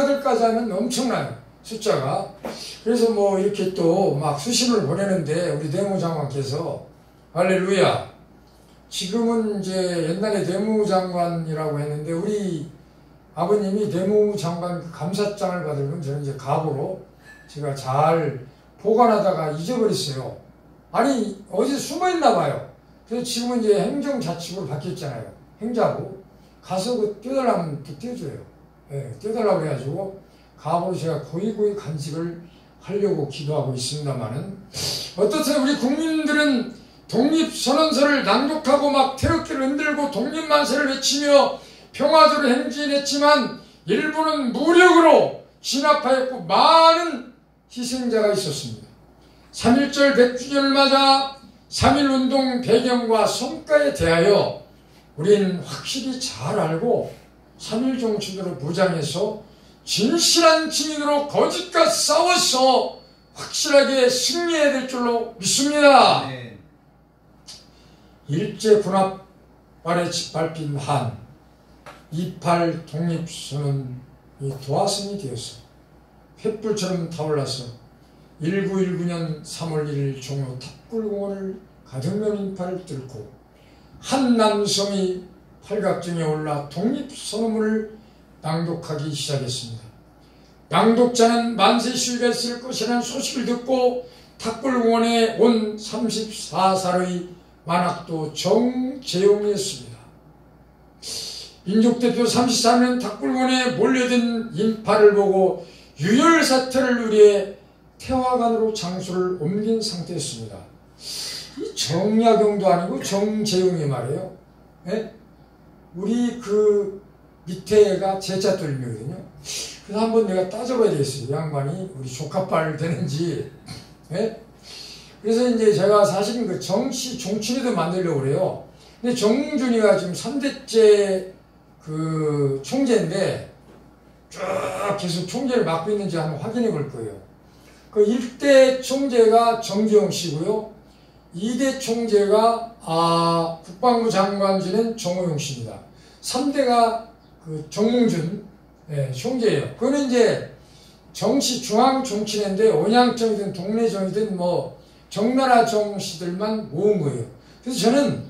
아들까지 하면 엄청나요, 숫자가. 그래서 뭐 이렇게 또 막 수신을 보내는데 우리 내무장관께서 할렐루야. 지금은 이제 옛날에 내무장관이라고 했는데 우리 아버님이 내무장관 감사장을 받으면 저는 이제 갑으로 제가 잘 보관하다가 잊어버렸어요. 아니 어디 숨어있나 봐요. 그래서 지금은 이제 행정자치구로 바뀌었잖아요. 행자부. 가서 그 떼달라면 또 떼줘요. 예, 떼달라고 그래가지고 갑으로 제가 고이고이 간직을 하려고 기도하고 있습니다만은, 어떻든 우리 국민들은 독립선언서를 낭독하고 막 태극기를 흔들고 독립만세를 외치며 평화적으로 행진했지만 일부는 무력으로 진압하였고 많은 희생자가 있었습니다. 3.1절 100주년을 맞아 3.1운동 배경과 성과에 대하여 우리는 확실히 잘 알고 3.1 정신으로 무장해서 진실한 증인으로 거짓과 싸워서 확실하게 승리해야 될 줄로 믿습니다. 네. 일제 군합발에 짓밟힌 한 28 독립선언이 도화선이 되어서 횃불처럼 타올라서 1919년 3월 1일 종로 탑골공원을 가득면 인파를 뚫고 한 남성이 팔각정에 올라 독립선언문을 낭독하기 시작했습니다. 낭독자는 만세 시위가 있을 것이라는 소식을 듣고 탑골공원에 온 34살의 만학도 정재용이었습니다. 민족대표 34는 탑골공원에 몰려든 인파를 보고 유혈사태를 위해 태화관으로 장소를 옮긴 상태였습니다. 이 정약용도 아니고 정재용이 말이에요. 네? 우리 그 밑에 애가 제자돌이거든요. 그래서 한번 내가 따져봐야 되겠어요. 양반이 우리 조카빨 되는지. 네? 그래서 이제 제가 사실은 그 정씨 종친회도 만들려고 그래요. 근데 정준이가 지금 3대째 그 총재인데 쭉 계속 총재를 맡고 있는지 한번 확인해 볼 거예요. 그 1대 총재가 정주영 씨고요. 2대 총재가 국방부 장관직은 정호용 씨입니다. 3대가 그 정몽준 총재예요. 그거는 이제 정시 중앙 정치인인데 온양정이든 동래정이든 뭐 정나라 정씨들만 모은 거예요. 그래서 저는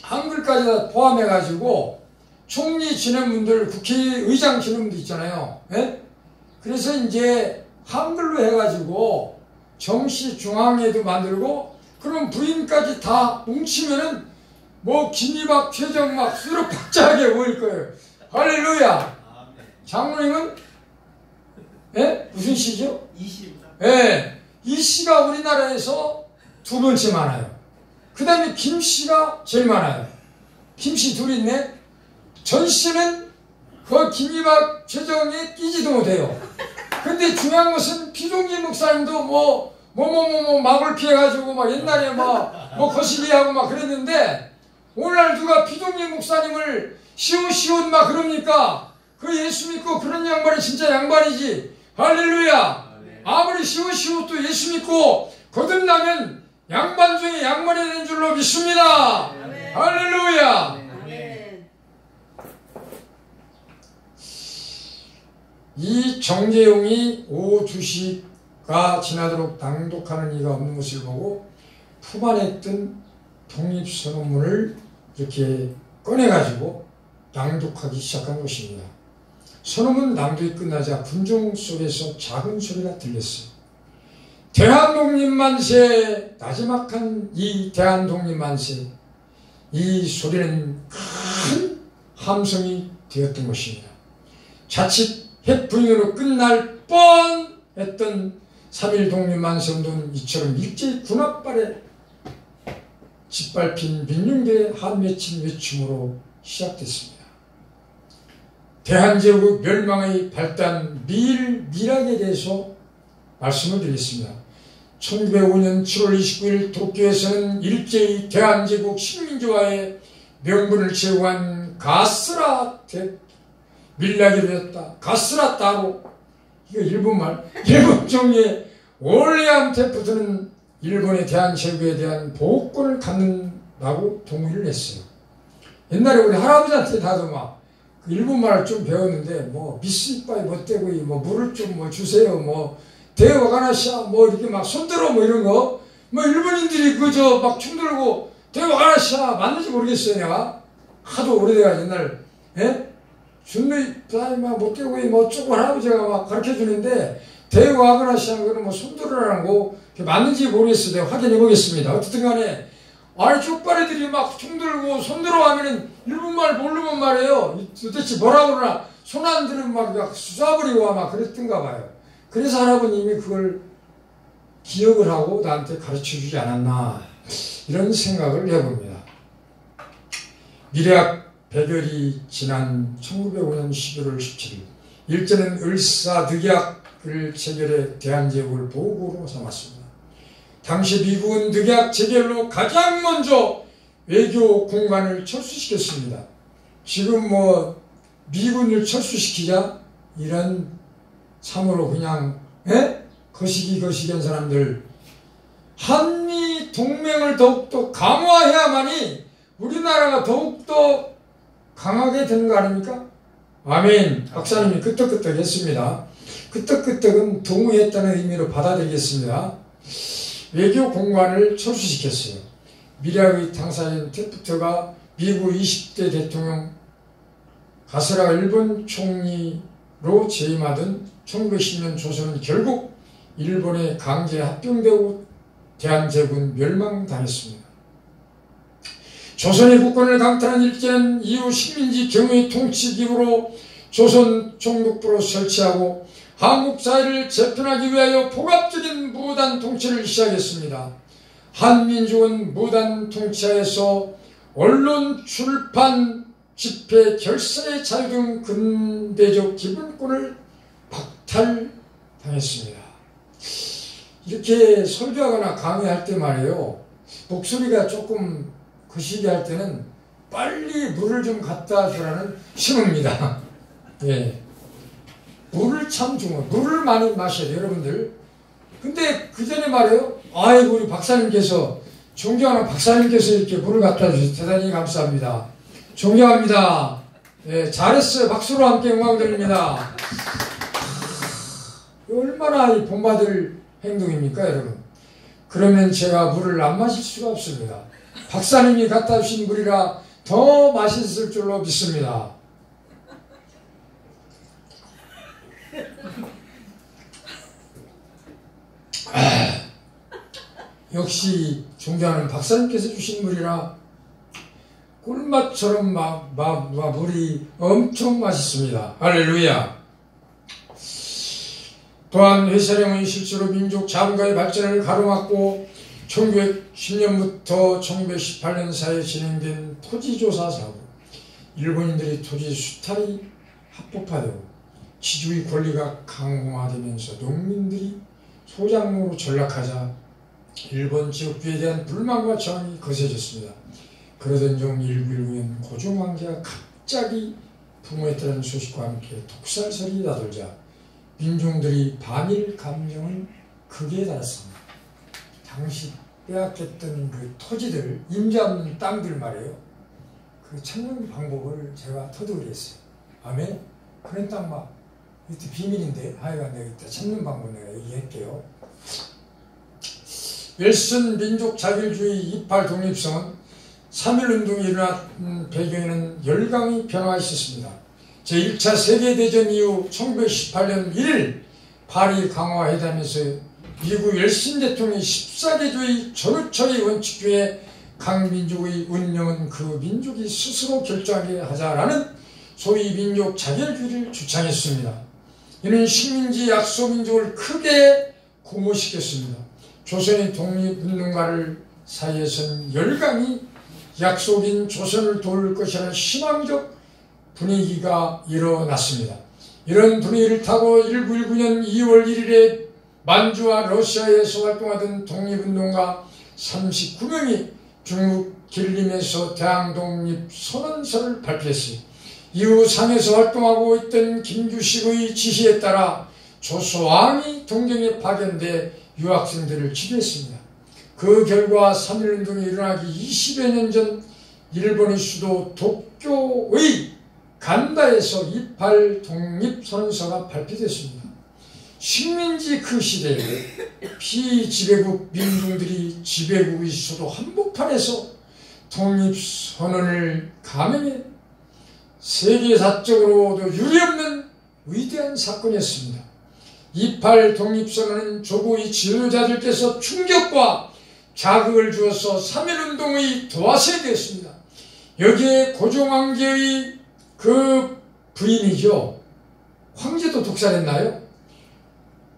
한글까지 다 포함해가지고 총리 지낸분들, 국회의장 지낸분들 있잖아요. 예? 그래서 이제 한글로 해가지고 정시 중앙에도 만들고 그럼 부인까지 다 뭉치면은 뭐 김이박, 최정막, 수로 박자하게 모일 거예요. 할렐루야. 장로님은 예? 무슨 시죠? 이시입니다. 예. 이 씨가 우리나라에서 두 번째 많아요. 그 다음에 김 씨가 제일 많아요. 김 씨 둘이 있네. 전 씨는 그 김이박, 최정에 끼지도 못해요. 근데 중요한 것은 피동진 목사님도 막을 피해가지고 막 옛날에 뭐 거시기하고 막 그랬는데 오늘날 누가 피동진 목사님을 시옷 막 그럽니까? 그 예수 믿고 그런 양반이 진짜 양반이지. 할렐루야. 아무리 시옷도 예수 믿고 거듭나면 양반 중에 양반이 되는 줄로 믿습니다. 할렐루야. 이 정재용이 오후 2시가 지나도록 낭독하는 이가 없는 것을 보고 품 안에 있던 독립선언문을 이렇게 꺼내가지고 낭독하기 시작한 것입니다. 선언문 낭독이 끝나자 군중 속에서 작은 소리가 들렸어요. 대한독립만세, 나지막한 이 대한독립만세, 이 소리는 큰 함성이 되었던 것입니다. 자칫 해프닝으로 끝날 뻔했던 3.1 독립만세 운동은 이처럼 일제히 군합발에 짓밟힌 민중대의 한맺힌 외침으로 시작됐습니다. 대한제국 멸망의 발단 미락에 대해서 말씀을 드리겠습니다. 1905년 7월 29일 도쿄에서는 일제히 대한제국 식민지화의 명분을 제공한 가스라 밀락이 되었다. 가스라 따로. 이거 일본말. 일본 정리의 월레암 테프트는 일본의 대한제국에 대한 보호권을 갖는다고 동의를 했어요. 옛날에 우리 할아버지한테 다도 막 일본말을 좀 배웠는데 뭐 미스이빠이 못되고 뭐 물을 좀 뭐 주세요 뭐 대와가나시아 뭐 이렇게 막 손들어 뭐 이런 거 뭐 일본인들이 그저 막 충들고 대와가나시아 맞는지 모르겠어요. 내가 하도 오래돼가 옛날 준루이빠이 막 못되고 뭐 어쩌고 할아버지가 막 가르쳐 주는데 대와가나시아 그거는 뭐 손들어라는 거 맞는지 모르겠어요. 내가 확인해 보겠습니다. 어쨌든 간에 아니 쪽발애들이 막 총들고 손들어 하면은 일본말 모르면 말이에요. 도대체 뭐라 그러나 손 안 들으면 막 쏴버리고 막 그랬던가 봐요. 그래서 하나님이 그걸 기억을 하고 나한테 가르쳐 주지 않았나 이런 생각을 해봅니다. 미래학 배결이 지난 1905년 11월 17일 일제는 을사늑약을 체결해 대한제국을 보고로 삼았습니다. 당시 미국은 늑약 체결로 가장 먼저 외교 공간을 철수시켰습니다. 지금 뭐 미군을 철수시키자 이런 참으로 그냥 거시기한 사람들 한미 동맹을 더욱더 강화해야만이 우리나라가 더욱더 강하게 되는 거 아닙니까? 아멘. 박사님이 끄떡끄떡 했습니다. 끄떡끄떡은 동의했다는 의미로 받아들이겠습니다. 외교 공간을 철수시켰어요. 미래의 당사인 테프트가 미국 20대 대통령 가스라가 일본 총리로 재임하던 1910년 조선은 결국 일본에 강제 합병되고 대한제국은 멸망당했습니다. 조선의 국권을 강탈한 일제는 이후 식민지 경의 통치기구로 조선 총독부로 설치하고 한국 사회를 재편하기 위하여 포괄적인 무단 통치를 시작했습니다. 한민족은 무단 통치하에서 언론, 출판, 집회, 결사의 자유 등 근대적 기본권을 박탈당했습니다. 이렇게 설교하거나 강의할 때 말이에요. 목소리가 조금 거시기할 때는 빨리 물을 좀 갖다 주라는 신호입니다. 예. 물을 참 중요해요. 물을 많이 마셔야 돼요, 여러분들. 근데 그 전에 말이에요. 아이고, 우리 박사님께서, 존경하는 박사님께서 이렇게 물을 갖다 주셔서 대단히 감사합니다. 존경합니다. 예, 잘했어요. 박수로 함께 응원 드립니다. 얼마나 이 본받을 행동입니까, 여러분? 그러면 제가 물을 안 마실 수가 없습니다. 박사님이 갖다 주신 물이라 더 맛있을 줄로 믿습니다. 역시 존경하는 박사님께서 주신 물이라 꿀맛처럼 물이 엄청 맛있습니다. 할렐루야. 또한 회사령은 실제로 민족 자본가의 발전을 가로막고 1910년부터 1918년 사이에 진행된 토지조사 사업, 일본인들이 토지 수탈이 합법화되고 지주의 권리가 강화되면서 농민들이 소작농으로 전락하자 일본 지역주에 대한 불만과 저항이 거세졌습니다. 그러던 중 1919년 고종 황제가 갑자기 부모했다는 소식과 함께 독살설이 나돌자 민중들이 반일 감정을 극에 달았습니다. 당시 빼앗겼던 그 토지들, 임자 없는 땅들 말이에요. 그 찾는 방법을 제가 터득을 했어요. 아멘? 그런 땅 막, 이때 비밀인데, 하여간 내가 이따 찾는 방법 내가 얘기할게요. 웰슨 민족 자율주의 이팔 독립성은 3.1운동이 일어난 배경에는 열강의 변화가 있었습니다. 제1차 세계대전 이후 1918년 1일 파리 강화회담에서 미국 웰슨 대통령이 14개주의 전우처의 원칙주의 강민족의 운명은 그 민족이 스스로 결정하게 하자라는 소위 민족 자결주의를 주창했습니다. 이는 식민지 약소민족을 크게 고무시켰습니다. 조선의 독립운동가를 사이에서는 열강이 약속인 조선을 도울 것이라는 희망적 분위기가 일어났습니다. 이런 분위기를 타고 1919년 2월 1일에 만주와 러시아에서 활동하던 독립운동가 39명이 중국 길림에서 대항독립 선언서를 발표했어요. 이후 상해에서 활동하고 있던 김규식의 지시에 따라 조소왕이 동경에 파견돼 유학생들을 치료했습니다. 그 결과 3.1운동이 일어나기 20여 년 전 일본의 수도 도쿄의 간다에서 28 독립선언서가 발표됐습니다. 식민지 그 시대에 피지배국 민중들이 지배국의 수도 한복판에서 독립선언을 감행해 세계사적으로도 유례없는 위대한 사건이었습니다. 28 독립선언은 조국의 지도자들께서 충격과 자극을 주어서 3.1운동의 도화선이 되었습니다. 여기에 고종황제의 그 부인이죠. 황제도 독살했나요?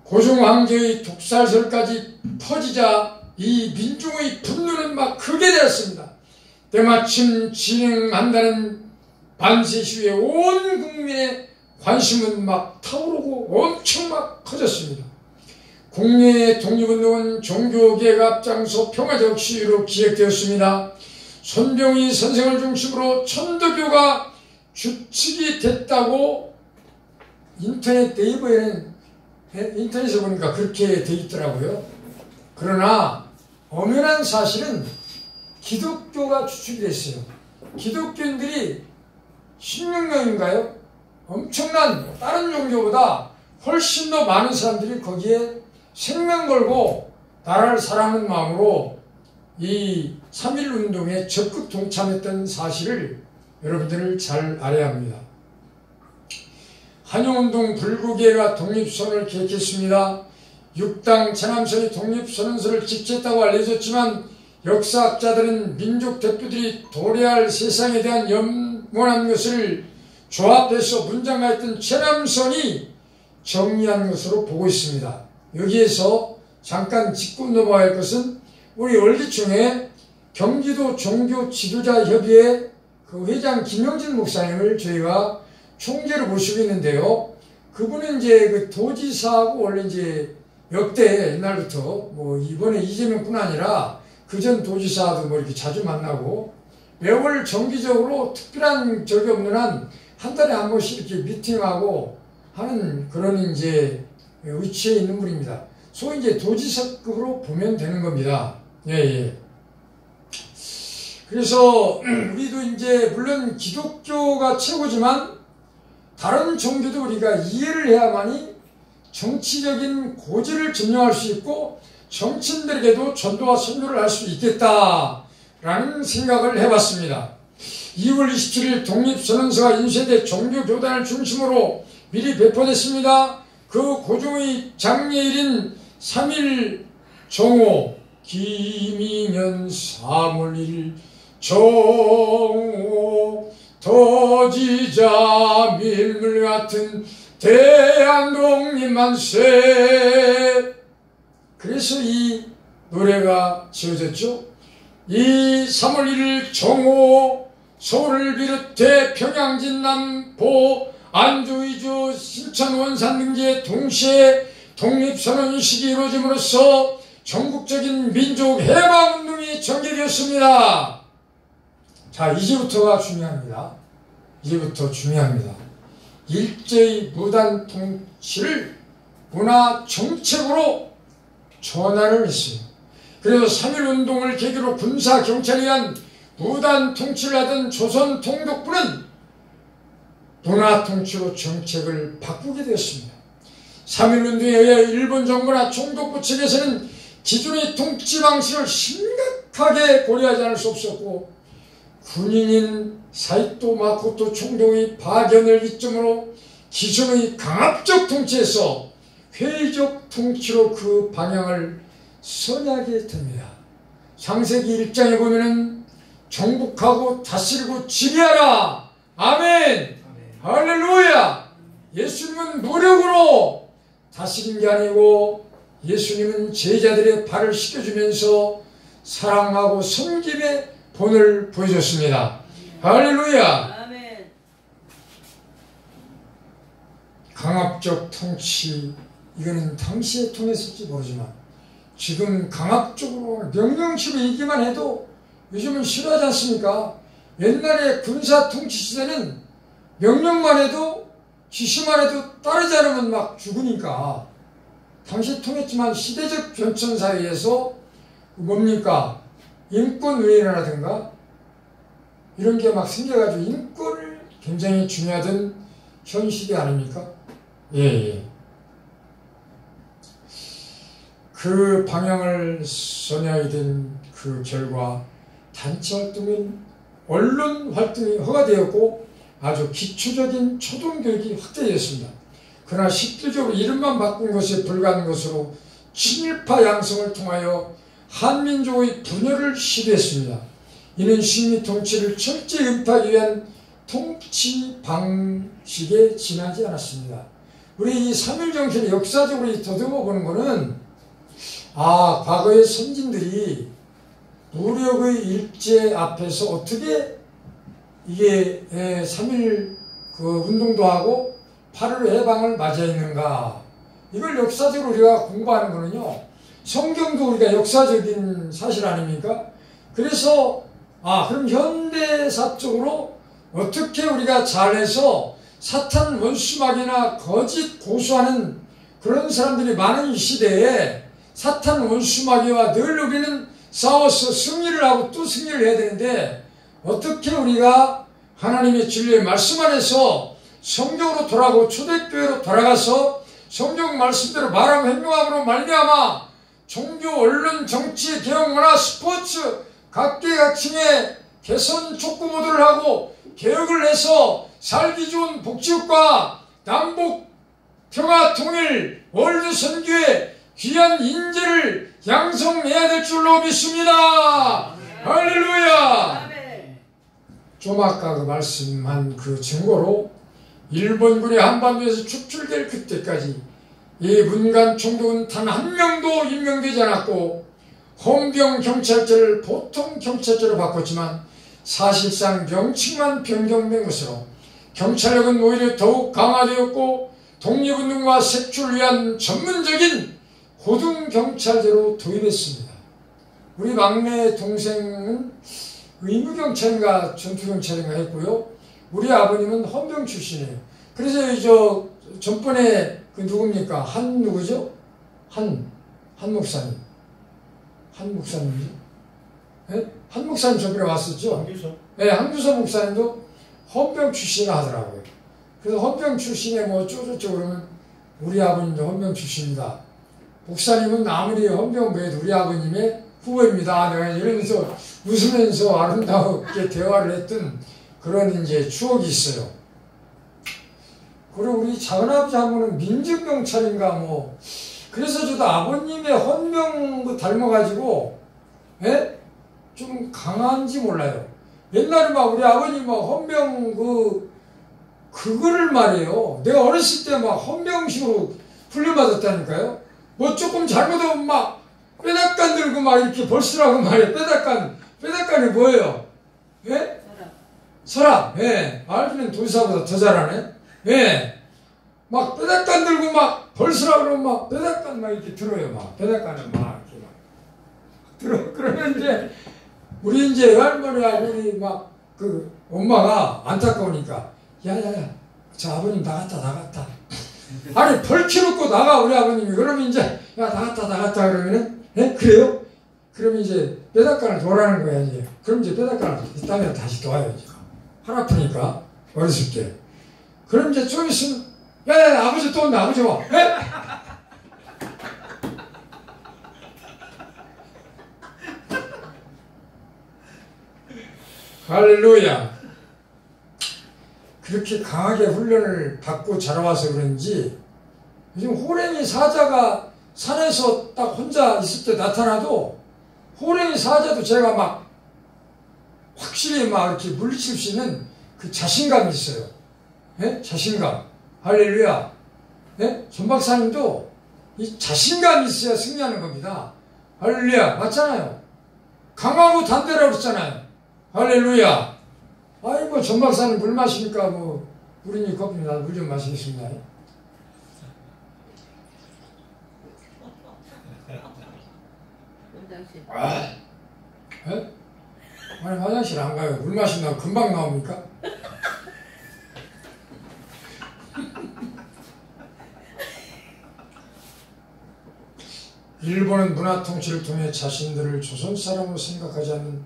고종황제의 독살설까지 퍼지자 이 민중의 분노는 막 크게 되었습니다. 때마침 진행한다는 반세시위에 온 국민의 관심은 막 타오르고 엄청 막 커졌습니다. 국내의 독립운동은 종교계가 앞장서 평화적 시위로 기획되었습니다. 손병희 선생을 중심으로 천도교가 주축이 됐다고 인터넷에 보니까 그렇게 돼 있더라고요. 그러나 엄연한 사실은 기독교가 주축이 됐어요. 기독교인들이 16명인가요? 엄청난 다른 종교보다 훨씬 더 많은 사람들이 거기에 생명 걸고 나라를 사랑하는 마음으로 이 3.1운동에 적극 동참했던 사실을 여러분들을 잘 알아야 합니다. 한영운동 불구계가 독립선언을 기획했습니다. 6당 제남선이 독립선언서를 집재했다고 알려졌지만 역사학자들은 민족 대표들이 도래할 세상에 대한 염원한 것을 조합해서 문장가 있던 제남선이 정리한 것으로 보고 있습니다. 여기에서 잠깐 짚고 넘어갈 것은 우리 원리중에 경기도 종교지도자협의회 그 회장 김영진 목사님을 저희가 총재로 모시고 있는데요. 그분은 이제 그 도지사하고 원래 이제 역대 옛날부터 뭐 이번에 이재명뿐 아니라 그전 도지사도 뭐 이렇게 자주 만나고 매월 정기적으로 특별한 적이 없는 한 달에 한 번씩 이렇게 미팅하고 하는 그런 이제 위치에 있는 분입니다. 소위 이제 도지사급으로 보면 되는 겁니다. 예. 그래서 우리도 이제 물론 기독교가 최고지만 다른 종교도 우리가 이해를 해야만이 정치적인 고지를 증명할 수 있고 정치인들에게도 전도와 선교를 할 수 있겠다라는 생각을 해봤습니다. 2월 27일 독립선언서가 인쇄돼 종교교단을 중심으로 미리 배포됐습니다. 그 고종의 장례일인 3일 정오 김인현 3월 1일 정오 터지자 밀물 같은 대한독립 만세. 그래서 이 노래가 지어졌죠. 이 3월 1일 정오 서울을 비롯해 평양 진남포 안주 이주 신천 원산 등지에 동시에 독립선언식이 이루어짐으로써 전국적인 민족 해방운동이 전개되었습니다. 자, 이제부터가 중요합니다. 이제부터 중요합니다. 일제의 무단 통치를 문화 정책으로 전환을 했어요. 그래서 3.1운동을 계기로 군사 경찰에 의한 무단 통치를 하던 조선 통독부는 문화 통치로 정책을 바꾸게 되었습니다. 3.1운동에 의해 일본 정부나 총독부 측에서는 기존의 통치 방식을 심각하게 고려하지 않을 수 없었고 군인인 사이토 마코토 총독의 파견을 기점으로 기존의 강압적 통치에서 회의적 통치로 그 방향을 선하게 됩니다. 창세기 1장에 보면은 정복하고 다스리고 지배하라. 아멘. 할렐루야. 예수님은 노력으로 다스린 게 아니고 예수님은 제자들의 발을 씻겨주면서 사랑하고 섬김의 본을 보여줬습니다. 할렐루야. 아멘. 강압적 통치, 이거는 당시에 통했을지 모르지만 지금 강압적으로 명령식으로 얘기만 해도 요즘은 싫어하지 않습니까? 옛날에 군사 통치 시대는 명령만 해도 지시만 해도 따르지 않으면 막 죽으니까 당시에 통했지만 시대적 변천 사이에서 인권위원회라든가 이런 게 막 생겨가지고 인권을 굉장히 중요하던 현 시대 아닙니까? 예. 그 방향을 선회하게 된 그 결과 단체 활동인 언론 활동이 허가되었고 아주 기초적인 초등교육이 확대되었습니다. 그러나 실질적으로 이름만 바꾼 것에 불과한 것으로 친일파 양성을 통하여 한민족의 분열을 시도했습니다. 이는 식민 통치를 철저히 은폐하기 위한 통치 방식에 지나지 않았습니다. 우리 이 3.1 정신을 역사적으로 더듬어 보는 것은 과거의 선진들이 무력의 일제 앞에서 어떻게 이게 3.1 그 운동도 하고 8.15 해방을 맞이했는가, 이걸 역사적으로 우리가 공부하는 거는요, 성경도 우리가 역사적인 사실 아닙니까? 그래서 그럼 현대사적으로 어떻게 우리가 잘해서 사탄 원수막이나 거짓 고수하는 그런 사람들이 많은 이 시대에 사탄 원수마귀와 늘 우리는 싸워서 승리를 하고 또 승리를 해야 되는데, 어떻게 우리가 하나님의 진리의 말씀 안에서 성경으로 돌아가고 초대교회로 돌아가서 성경 말씀대로 말하고 행동함으로 말미암아 종교, 언론, 정치, 개혁, 문화, 스포츠 각계각층의 개선 촉구 모드를 하고 개혁을 해서 살기 좋은 복지국가, 남북 평화 통일, 월드 선교의 귀한 인재를 양성해야 될 줄로 믿습니다. 할렐루야. 좀 아까 그 말씀한 그 증거로 일본군이 한반도에서 축출될 그때까지 이 문관 총독은 단 한 명도 임명되지 않았고 헌병 경찰제를 보통 경찰제로 바꿨지만 사실상 명칭만 변경된 것으로 경찰력은 오히려 더욱 강화되었고 독립운동과 색출을 위한 전문적인 고등경찰제로 도입했습니다. 우리 막내 동생은 의무경찰인가 전투경찰인가 했고요. 우리 아버님은 헌병 출신이에요. 그래서 전번에 그 누굽니까? 누구죠? 한 목사님. 한 목사님이죠? 네? 한 목사님 저번에 왔었죠? 한규서. 네, 한규서 목사님도 헌병 출신이라 하더라고요. 그래서 헌병 출신에 뭐 쪼쪼쪼 그러면 우리 아버님도 헌병 출신입니다. 목사님은 아무리 헌병 뭐해도 우리 아버님의 후보입니다. 내가 이러면서 웃으면서 아름답게 대화를 했던 그런 이제 추억이 있어요. 그리고 우리 작은아버지 한 분은 민중경찰인가 뭐, 그래서 저도 아버님의 헌병 닮아가지고, 예? 좀 강한지 몰라요. 옛날에 막 우리 아버님 막 헌병 그거를 말이에요. 내가 어렸을 때 막 헌병식으로 훈련받았다니까요. 뭐 조금 잘못하면 막 빼닥간 들고 막 이렇게 벌쓰라고 말이에요. 빼닥간이 뭐예요? 예? 서랍. 예. 알기는 도지사보다 더 잘하네. 예. 막 빼닥간 들고 막 벌쓰라고 그러면 막 빼닥간 막 이렇게 들어요. 막 빼닥간을 막 이렇게 막 들어. 그러면 이제 우리 이제 외할머니하고 우리 막 그 엄마가 안타까우니까 야야야 저 아버님 나갔다. 아니 벌켜놓고 나가 우리 아버님이. 그러면 이제 야 나갔다 그러면은 예? 그래요? 그러면 이제 빼닥간을 도라는 거야 이제. 그럼 이제 빼닥간을 이따가 다시 도와요 이제. 팔 아프니까 어렸을 때. 그럼 이제 좀 있으면 야야야 아버지 또 온다 아버지 와. 예? 할렐루야. 그렇게 강하게 훈련을 받고 자라와서 그런지 요즘 호랭이 사자가 산에서 딱 혼자 있을 때 나타나도 호랭이 사자도 제가 막 확실히 막 이렇게 물리칠 수 있는 그 자신감이 있어요. 예? 자신감. 할렐루야. 예? 전 박사님도 이 자신감이 있어야 승리하는 겁니다. 할렐루야. 맞잖아요. 강하고 단대라고 그랬잖아요. 할렐루야. 아이고 전 박사님 물 마시니까 뭐 우리니 커피 나도 물 좀 마시겠습니다. 예? 아니 화장실 안 가요. 물 마신다고 금방 나옵니까? 일본은 문화 통치를 통해 자신들을 조선 사람으로 생각하지 않는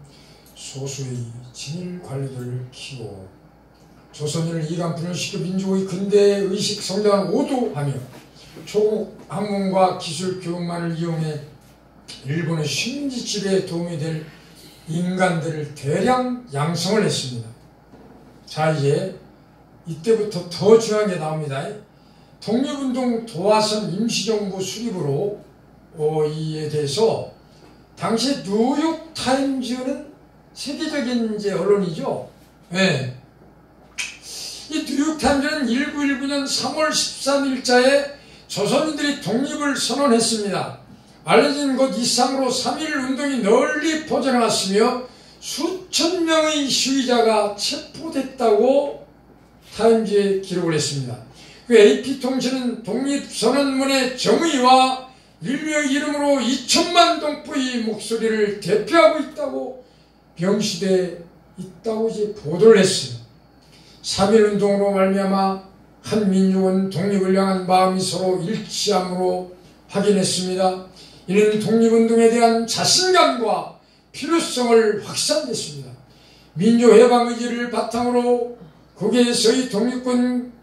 소수의 진일 관리들을 키워 조선인을 이간분을 시켜 민족의 근대 의식 성장을 오도하며 초국 학문과 기술 교육만을 이용해 일본의 식민지집에 도움이 될 인간들을 대량 양성을 했습니다. 자, 이제 이때부터 더 중요한 게 나옵니다. 독립운동 도화선 임시정부 수립으로 이에 대해서 당시 뉴욕타임즈는 세계적인 이제 언론이죠. 네. 이 뉴욕타임즈는 1919년 3월 13일자에 조선인들이 독립을 선언했습니다. 알려진 것 이상으로 3.1 운동이 널리 퍼져나갔으며 수천 명의 시위자가 체포됐다고 타임즈에 기록을 했습니다. 그 AP통신은 독립선언문의 정의와 인류의 이름으로 2천만 동포의 목소리를 대표하고 있다고 명시돼 있다고 이제 보도를 했습니다. 3.1운동으로 말미암아 한 민족은 독립을 향한 마음이 서로 일치함으로 확인했습니다. 이는 독립운동에 대한 자신감과 필요성을 확산했습니다. 민족해방의지를 바탕으로 국외에서의 독립군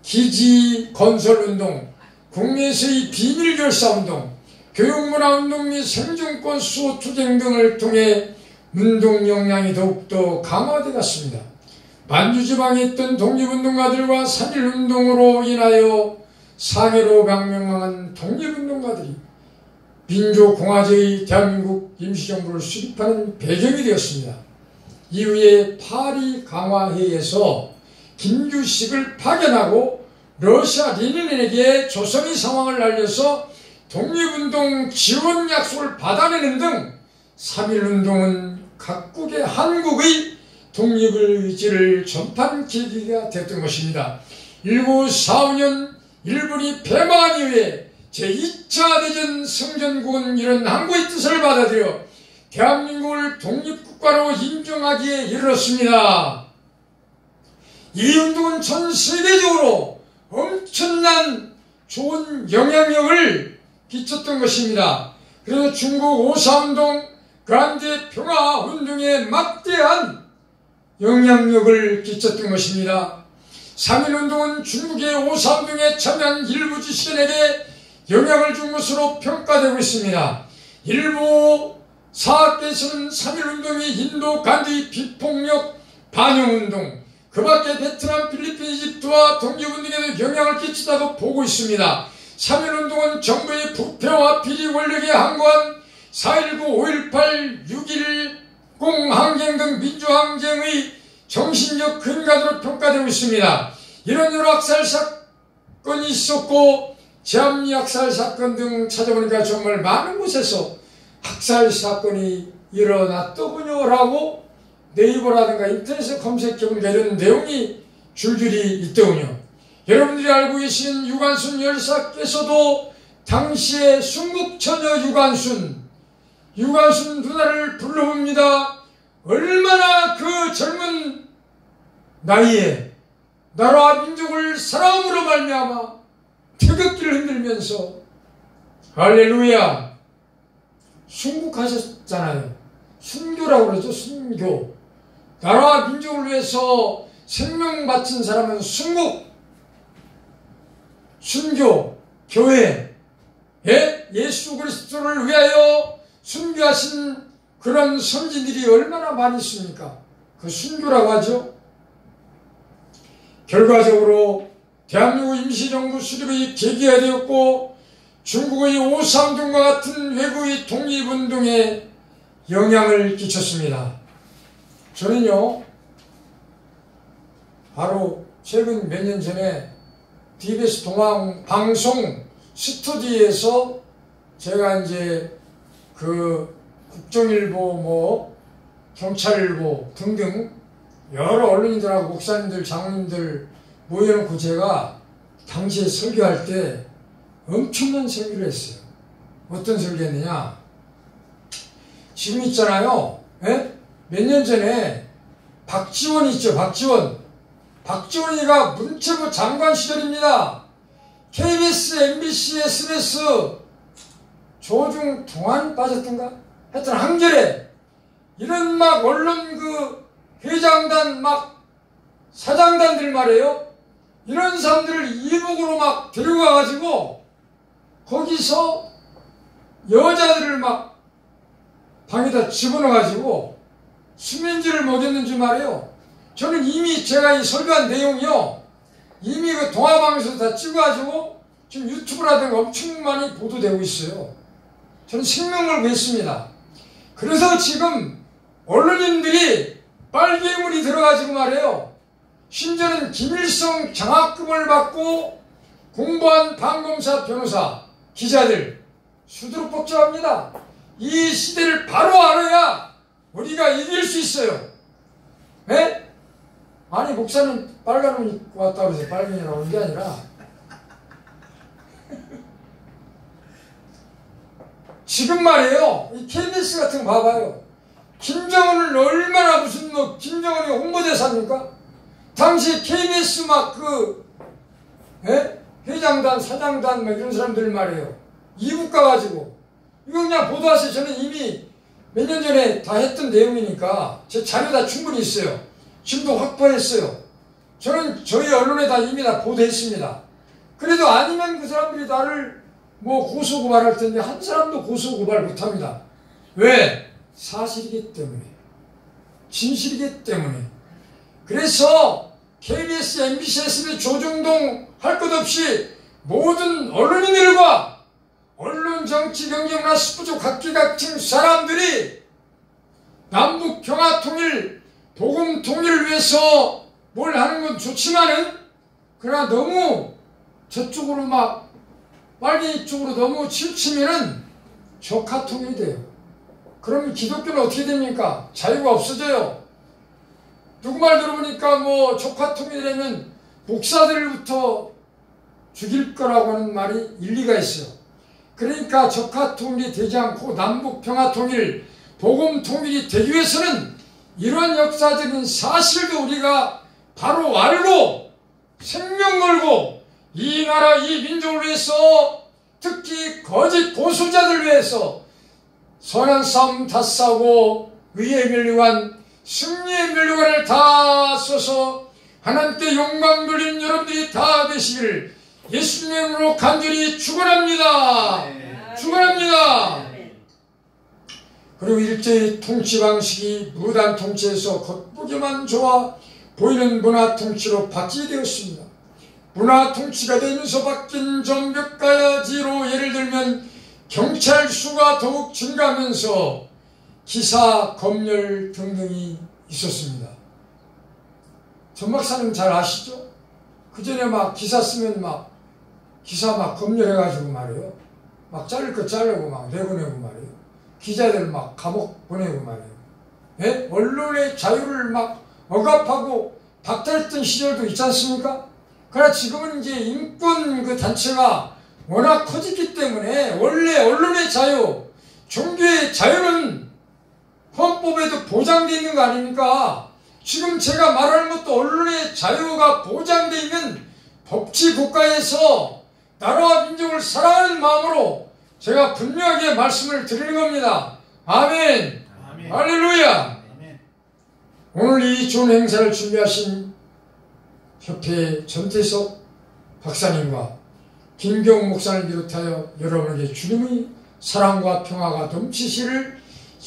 기지 건설운동, 국내에서의 비밀결사운동, 교육문화운동 및 생존권 수호 투쟁 등을 통해 운동 역량이 더욱더 강화되어 갔습니다. 만주지방에 있던 독립운동가들과 3.1운동으로 인하여 상해로 망명한 독립운동가들이 민족공화제의 대한민국 임시정부를 수립하는 배경이 되었습니다. 이후에 파리 강화회의에서 김규식을 파견하고 러시아 레닌에게 조선의 상황을 알려서 독립운동 지원 약속을 받아내는 등 3.1운동은 각국의 한국의 독립의 의지를 전파하는 계기가 됐던 것입니다. 1945년 일본이 패망한 이후에 제2차 대전 성전국은 이런 항구의 뜻을 받아들여 대한민국을 독립국가로 인정하기에 이르렀습니다. 이 운동은 전 세계적으로 엄청난 좋은 영향력을 끼쳤던 것입니다. 그래서 중국 5.4운동, 그란데 평화운동에 막대한 영향력을 끼쳤던 것입니다. 3.1운동은 중국의 5.4운동에 참여한 일부 지식인에게 영향을 준 것으로 평가되고 있습니다. 일부 사학계에서는 3.1운동이 인도 간디 비폭력 반영운동, 그 밖에 베트남, 필리핀, 이집트와 독립운동에도 영향을 끼치다고 보고 있습니다. 3.1운동은 정부의 부패와 비리 권력에 항거한 4.19, 5.18, 6.10 항쟁 등 민주항쟁의 정신적 근간으로 평가되고 있습니다. 이런 여러 학살 사건이 있었고 제암리 학살 사건 등 찾아보니까 정말 많은 곳에서 학살 사건이 일어났더군요 라고 네이버라든가 인터넷에 검색해보니까 이런 내용이 줄줄이 있더군요. 여러분들이 알고 계신 유관순 열사께서도 당시에 순국처녀 유관순 누나를 불러봅니다. 얼마나 그 젊은 나이에 나라와 민족을 사랑으로 말미암아 태극기를 흔들면서 할렐루야 순국하셨잖아요. 순교라고 그러죠. 순교. 나라와 민족을 위해서 생명 바친 사람은 순교, 교회, 예수 그리스도를 위하여 순교하신 그런 선진들이 얼마나 많이 있습니까? 그 순교라고 하죠. 결과적으로 대한민국 임시정부 수립의 계기가 되었고 중국의 5.4운동과 같은 외국의 독립운동에 영향을 끼쳤습니다. 저는요, 바로 최근 몇 년 전에 TBS 동아방송 스튜디오에서 제가 이제 그 국정일보, 경찰일보 등등 여러 언론인들하고 목사님들, 장로님들 모여놓고 제가 당시에 설교할 때 엄청난 설교를 했어요. 어떤 설교했느냐? 지금 있잖아요. 몇 년 전에 박지원 있죠. 박지원이가 문체부 장관 시절입니다. KBS, MBC, SBS 조중 동안 빠졌던가? 하여튼 한겨레 이런 막 언론 그 회장단 막 사장단들 말이에요. 이런 사람들을 이북으로 막 데려가가지고 거기서 여자들을 막 방에다 집어넣어가지고 수면제를 먹였는지 말이에요. 저는 이미 제가 이 설교한 내용이요, 이미 그 동화방에서 다 찍어가지고 지금 유튜브라든가 엄청 많이 보도되고 있어요. 저는 생명을 구했습니다. 그래서 지금 언론인들이 빨개물이 들어가지고 말이에요. 심지어는 김일성 장학금을 받고 공부한 판검사, 변호사, 기자들 수두룩 복잡합니다. 이 시대를 바로 알아야 우리가 이길 수 있어요. 예? 아니 목사님 빨간 옷 입고 왔다고 해서 빨갱이라고 하는 게 아니라 지금 말이에요. 이 KBS 같은 거 봐봐요. 김정은을 얼마나 무슨 뭐 김정은이 홍보대사입니까? 당시 KBS 막 회장단, 사장단 막 이런 사람들 말이에요. 이국 가가지고 이거 그냥 보도하세요. 저는 이미 몇 년 전에 다 했던 내용이니까 제 자료 다 충분히 있어요. 지금도 확보했어요. 저는 저희 언론에 다 이미 다 보도했습니다. 그래도 아니면 그 사람들이 나를 뭐 고소고발할 텐데 한 사람도 고소고발 못합니다. 왜? 사실이기 때문에, 진실이기 때문에. 그래서 KBS, MBC, SBS, 조중동 할 것 없이 모든 언론인들과 언론, 정치, 경제, 문화, 스포츠 각기각층 사람들이 남북 평화 통일, 복음 통일을 위해서 뭘 하는 건 좋지만은 그러나 너무 저쪽으로 막 빨갱이 쪽으로 너무 치우치면은 적화 통일이 돼요. 그러면 기독교는 어떻게 됩니까? 자유가 없어져요. 누구 말 들어보니까 뭐 적화 통일이라면 목사들부터 죽일 거라고 하는 말이 일리가 있어요. 그러니까 적화 통일이 되지 않고 남북 평화 통일, 복음 통일이 되기 위해서는 이런 역사적인 사실도 우리가 바로 알고 생명 걸고 이 나라, 이 민족을 위해서 특히 거짓 고수자들 위해서 선한 싸움 다 싸우고 의의 면류관, 승리의 면류관을 다 써서 하나님께 영광 돌리는 여러분들이 다 되시기를 예수님으로 간절히 축원합니다. 축원합니다. 그리고 일제의 통치 방식이 무단 통치에서 겉보기만 좋아 보이는 문화 통치로 바뀌게 되었습니다. 문화 통치가 되면서 바뀐 점 몇 가지로 예를 들면 경찰 수가 더욱 증가하면서 기사, 검열 등등이 있었습니다. 전 박사님 잘 아시죠? 그 전에 막 기사 쓰면 막 기사 막 검열해가지고 말이에요. 막 자를 거 자르고 막 내보내고 말이에요. 기자들 막 감옥 보내고 말이에요. 예? 언론의 자유를 막 억압하고 박탈했던 시절도 있지 않습니까? 그러나 지금은 이제 인권 그 단체가 워낙 커졌기 때문에 원래 언론의 자유, 종교의 자유는 헌법에도 보장되어 있는 거 아닙니까? 지금 제가 말하는 것도 언론의 자유가 보장되어 있는 법치 국가에서 나라와 민족을 사랑하는 마음으로 제가 분명하게 말씀을 드리는 겁니다. 아멘. 아멘. 할렐루야. 아멘. 오늘 이 좋은 행사를 준비하신 협회 전태석 박사님과 김경 목사를 비롯하여 여러분에게 주님의 사랑과 평화가 넘치시를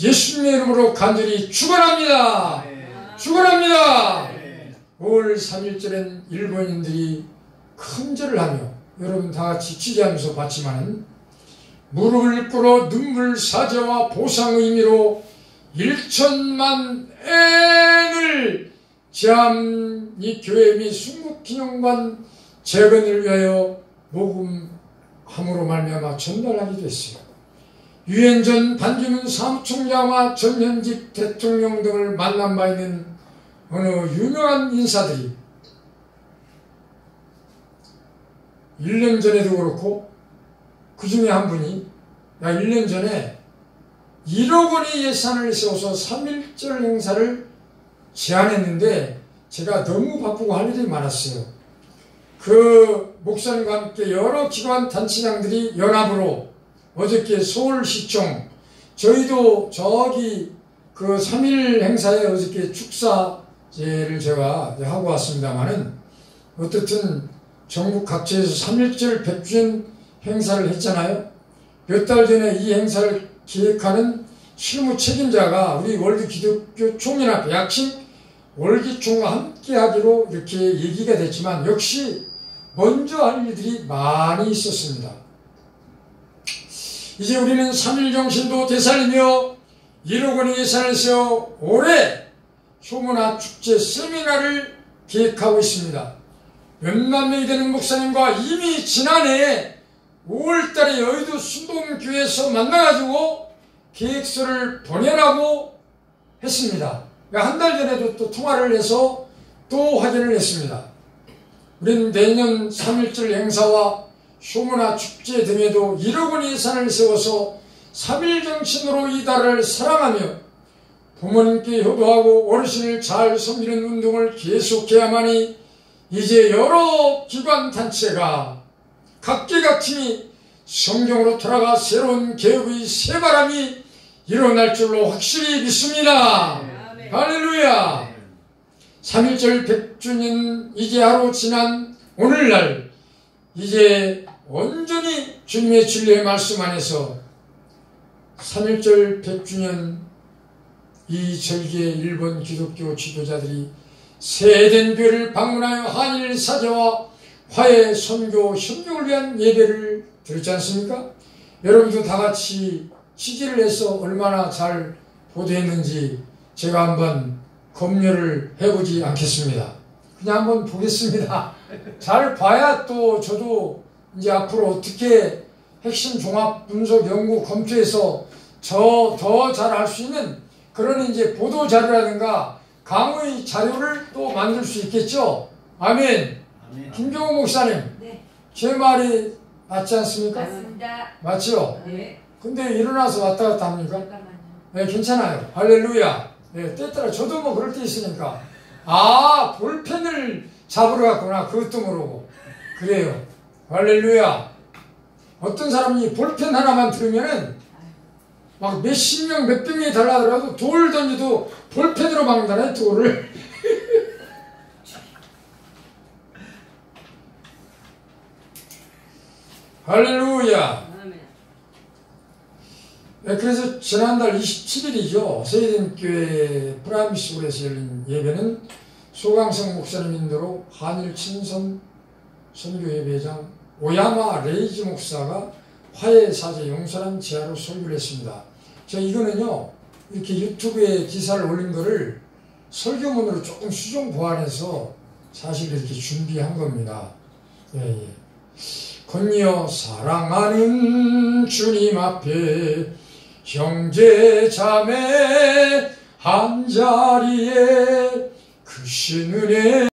예수님의 이름으로 간절히 축원합니다. 축원합니다. 5월 3일절엔 일본인들이 큰 절을 하며 여러분 다 같이 취재하면서 봤지만은 무릎을 꿇어 눈물 사죄와 보상 의미로 1천만 엔을 제암리 교회 및 순국기념관 재건을 위하여 모금함으로 말미암아 전달하기도 했어요. 유엔 전 반기문 사무총장과 전현직 대통령 등을 만난 바 있는 어느 유명한 인사들이 1년 전에도 그렇고 그 중에 한 분이 1년 전에 1억 원의 예산을 세워서 3.1절 행사를 제안했는데 제가 너무 바쁘고 할 일이 많았어요. 그 목사님과 함께 여러 기관 단체장들이 연합으로 어저께 서울시청, 저희도 저기 그 3.1 행사에 어저께 축사 제를 제가 하고 왔습니다만은 어떻든 전국 각지에서 3.1절 100주년 행사를 했잖아요. 몇 달 전에 이 행사를 기획하는 실무 책임자가 우리 월드 기독교 총연합 약신 월기총과 함께 하기로 이렇게 얘기가 됐지만 역시 먼저 할 일들이 많이 있었습니다. 이제 우리는 3.1 정신도 되살리며 1억 원의 예산을 세워 올해 효문화 축제 세미나를 기획하고 있습니다. 몇만 명이 되는 목사님과 이미 지난해 5월달에 여의도 순복음교회에서 만나가지고 계획서를 보내라고 했습니다. 한 달 전에도 또 통화를 해서 또 확인을 했습니다. 우리는 내년 3.1절 행사와 효문화 축제 등에도 1억 원 예산을 세워서 3.1 정신으로 이 달을 사랑하며 부모님께 효도하고 어르신을 잘 섬기는 운동을 계속해야만이 이제 여러 기관 단체가 각계각층이 성경으로 돌아가 새로운 개혁의 새바람이 일어날 줄로 확실히 믿습니다. 할렐루야. 3.1절 100주년 이제 하루 지난 오늘날 이제 온전히 주님의 진리의 말씀 안에서 3.1절 100주년 이 절기에 일본 기독교 지도자들이 새 에덴 교회를 방문하여 한일 사제와 화해 선교 협력을 위한 예배를 드렸지 않습니까? 여러분도 다 같이 취재를 해서 얼마나 잘 보도했는지 제가 한번 검열을 해보지 않겠습니다. 그냥 한번 보겠습니다. 잘 봐야 또 저도 이제 앞으로 어떻게 핵심 종합 분석 연구 검토해서 더 잘 할 수 있는 그런 이제 보도 자료라든가 강의 자료를 또 만들 수 있겠죠. 아멘. 김경호 목사님, 네. 제 말이 맞지 않습니까? 맞습니다. 맞죠? 네. 근데 일어나서 왔다 갔다 합니까? 잠깐만요. 네, 괜찮아요. 할렐루야. 네, 때 따라 저도 뭐 그럴 때 있으니까. 아, 볼펜을 잡으러 갔구나. 그것도 모르고. 그래요. 할렐루야. 어떤 사람이 볼펜 하나만 들으면은 막 몇십 명, 몇백 명이 달라더라도 돌 던져도 볼펜으로 막는다네, 돌을. 할렐루야. 네, 그래서 지난달 27일이죠. 세이den교회 프라미스홀에서 열린 예배는 소강성 목사님 인도로 한일 친선 선교예배장 오야마 레이지 목사가 화해사제 용서란 제하로 설교를 했습니다. 제가 이거는요, 이렇게 유튜브에 기사를 올린 거를 설교문으로 조금 수정 보완해서 사실 이렇게 준비한 겁니다. 예, 예. 건여 사랑하는 주님 앞에 형제 자매 한자리에 크신 은혜